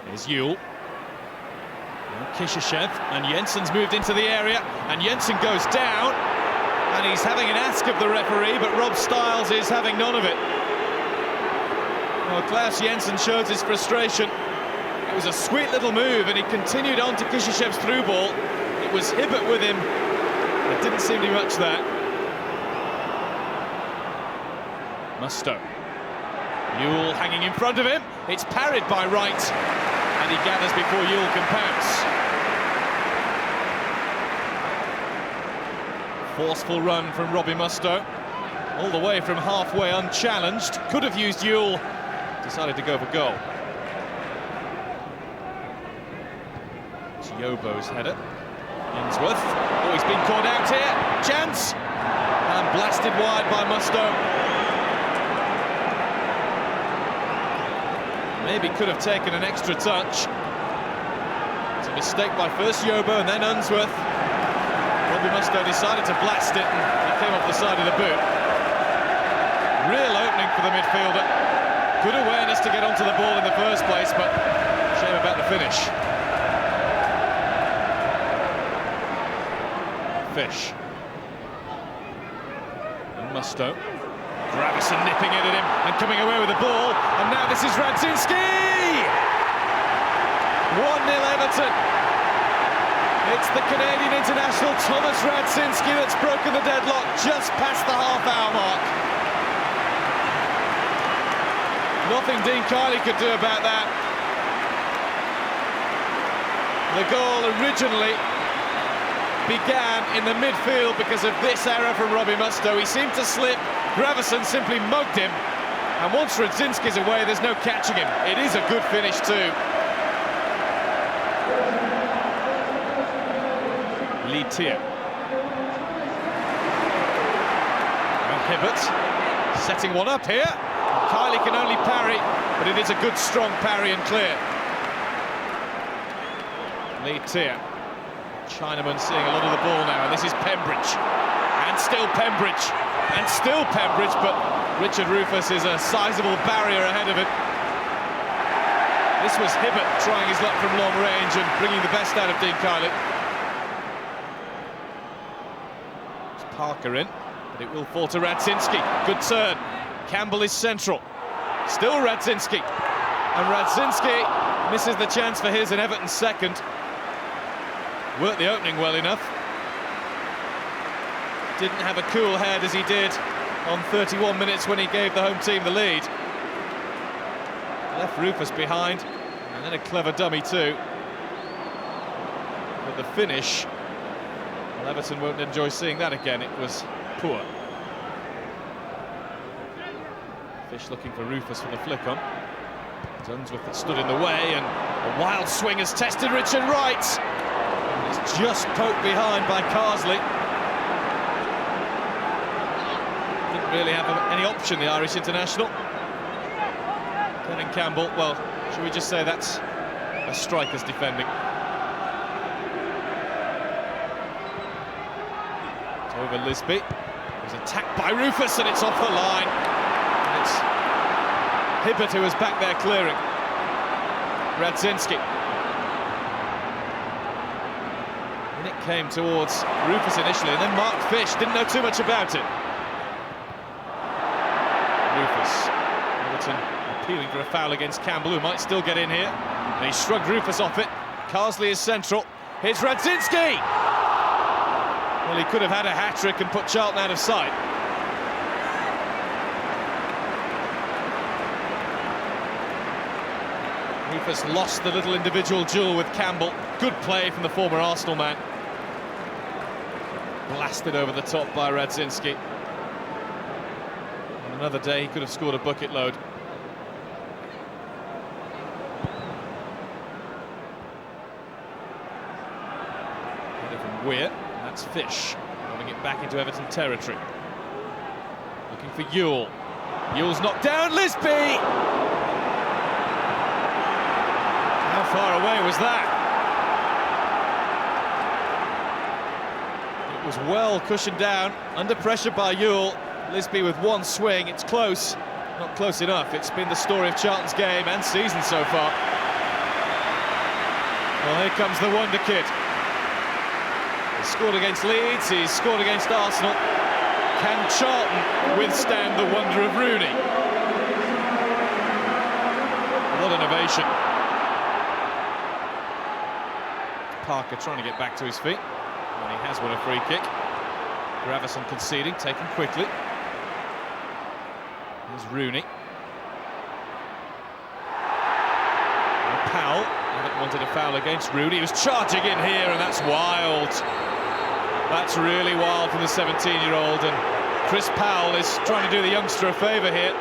Here's Euell. Kishishev, and Jensen's moved into the area, and Jensen goes down, and he's having an ask of the referee, but Rob Stiles is having none of it. Well, Klaus Jensen shows his frustration. It was a sweet little move, and he continued on to Kishishev's through ball. It was Hibbert with him. There didn't seem to be much there. Mustoe. Euell hanging in front of him. It's parried by Wright, and he gathers before Euell can pounce. Forceful run from Robbie Mustoe, all the way from halfway unchallenged. Could have used Euell, decided to go for goal. It's Yobo's header. Unsworth, oh, he's been caught out here. Chance, and blasted wide by Mustoe. Maybe could have taken an extra touch. It's a mistake by first Yobo and then Unsworth. Robbie Mustoe decided to blast it, and he came off the side of the boot. Real opening for the midfielder. Good awareness to get onto the ball in the first place, but shame about the finish. Fish. And Mustoe. Gravesen nipping it at him and coming away with the ball, and now this is Radzinski! 1-0 Everton. It's the Canadian international Thomas Radzinski that's broken the deadlock just past the half-hour mark. Nothing Dean Kiely could do about that. The goal originally began in the midfield because of this error from Robbie Mustoe. He seemed to slip. Gravesen simply mugged him, and once Radzinski's away, there's no catching him. It is a good finish too. Tier. And Hibbert setting one up here. Kiely can only parry, but it is a good strong parry and clear. Tier. Chinaman seeing a lot of the ball now, and this is Pembridge. And still Pembridge. And still Pembridge, but Richard Rufus is a sizable barrier ahead of it. This was Hibbert trying his luck from long range and bringing the best out of Dean Kiely. Parker in, but it will fall to Radzinski. Good turn. Campbell is central. Still Radzinski. And Radzinski misses the chance for his and Everton's second. Worked the opening well enough. Didn't have a cool head as he did on 31 minutes when he gave the home team the lead. Left Rufus behind, and then a clever dummy too. But the finish, well, Everton won't enjoy seeing that again. It was poor. Fish looking for Rufus for the flick on. It's Unsworth that stood in the way, and a wild swing has tested Richard Wright. And it's just poked behind by Carsley. Didn't really have any option, the Irish international. Kevin Campbell, well, should we just say that's a striker's defending. Over Lisbie. It was attacked by Rufus, and it's off the line. And it's Hibbert who was back there clearing. Radzinski. And it came towards Rufus initially, and then Mark Fish didn't know too much about it. Rufus. Everton appealing for a foul against Campbell, who might still get in here. And he shrugged Rufus off it. Carsley is central. Here's Radzinski! Well, he could have had a hat-trick and put Charlton out of sight. Rufus lost the little individual duel with Campbell. Good play from the former Arsenal man. Blasted over the top by Radzinski. On another day, he could have scored a bucket load. Header from Weir. That's Fish, running it back into Everton territory. Looking for Euell. Ewell's knocked down, Lisbie! How far away was that? It was well cushioned down, under pressure by Euell. Lisbie with one swing, it's close. Not close enough, it's been the story of Charlton's game and season so far. Well, here comes the wonder kid. He's scored against Leeds, he's scored against Arsenal. Can Charlton withstand the wonder of Rooney? What an ovation. Parker trying to get back to his feet, and he has won a free kick. Gravesen conceding, taken quickly. There's Rooney. And Powell, Everton wanted a foul against Rooney. He was charging in here, and that's wild. That's really wild from the 17-year-old, and Chris Powell is trying to do the youngster a favour here.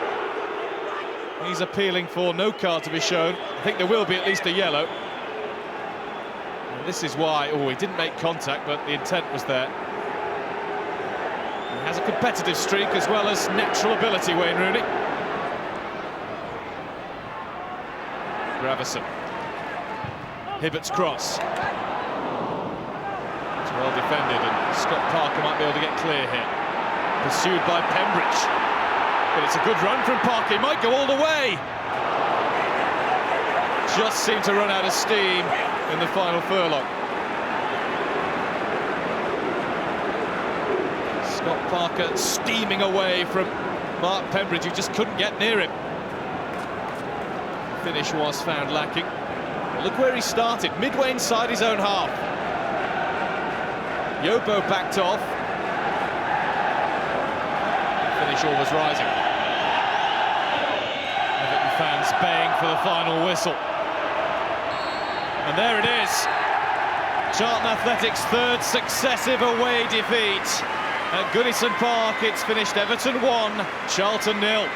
He's appealing for no card to be shown. I think there will be at least a yellow. And this is why, oh, he didn't make contact, but the intent was there. He has a competitive streak as well as natural ability, Wayne Rooney. Gravesen. Hibbert's cross. It's well defended, and Scott Parker might be able to get clear here. Pursued by Pembridge. But it's a good run from Parker. He might go all the way. Just seemed to run out of steam in the final furlong. Scott Parker steaming away from Mark Pembridge, who just couldn't get near him. The finish was found lacking. But look where he started, midway inside his own half. Yobo backed off. The finish always rising. Everton fans baying for the final whistle. And there it is. Charlton Athletic's third successive away defeat. At Goodison Park, it's finished Everton 1, Charlton 0.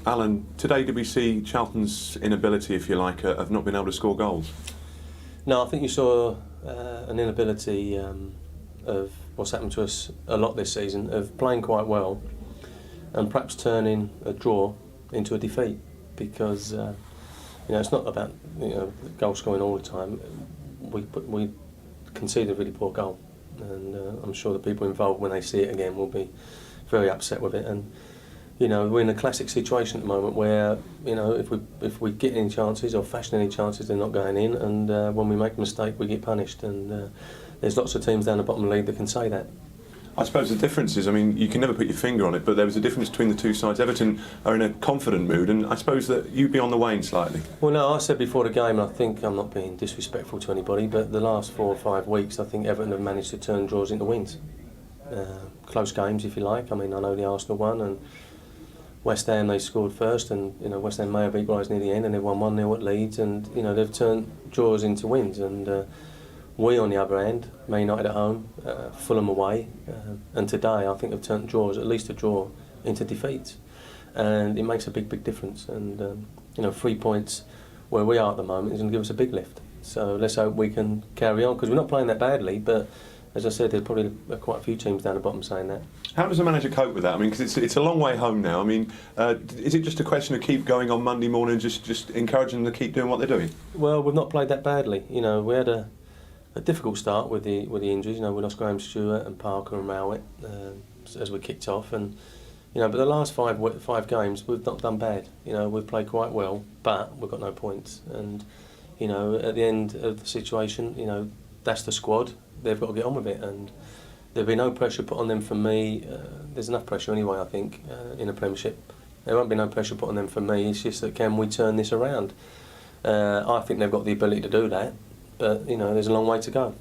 Alan, today did we see Charlton's inability, if you like, of not being able to score goals? No, I think you saw an inability of what's happened to us a lot this season, of playing quite well and perhaps turning a draw into a defeat, because you know, it's not about, you know, goal scoring all the time. We conceded a really poor goal, and I'm sure the people involved, when they see it again, will be very upset with it. And you know, we're in a classic situation at the moment where, you know, if we get any chances or fashion any chances, they're not going in, and when we make a mistake, we get punished. And there's lots of teams down the bottom of the league that can say that. I suppose the difference is, I mean, you can never put your finger on it, but there was a difference between the two sides. Everton are in a confident mood, and I suppose that you'd be on the wane slightly. Well, no, I said before the game, and I think I'm not being disrespectful to anybody, but the last 4 or 5 weeks, I think Everton have managed to turn draws into wins. Close games, if you like. I mean, I know the Arsenal one, and West Ham, they scored first, and you know, West Ham may have equalised near the end, and they won 1-0 at Leeds, and you know, they've turned draws into wins. And we, on the other hand, Man United at home, Fulham away, and today I think have turned draws, at least a draw, into defeats, and it makes a big difference. And you know, 3 points where we are at the moment is going to give us a big lift. So let's hope we can carry on, because we're not playing that badly, but as I said, there's probably quite a few teams down the bottom saying that. How does the manager cope with that? I mean, because it's a long way home now. I mean, is it just a question of keep going on Monday morning, just encouraging them to keep doing what they're doing? Well, we've not played that badly. You know, we had a difficult start with the injuries. You know, we lost Graham Stewart and Parker and Rowett as we kicked off, and you know, but the last five games we've not done bad. You know, we've played quite well, but we've got no points. And you know, at the end of the situation, you know, that's the squad. They've got to get on with it, and there'll be no pressure put on them from me. There's enough pressure anyway, I think, in a Premiership. There won't be no pressure put on them from me. It's just that, can we turn this around? I think they've got the ability to do that, but you know, there's a long way to go.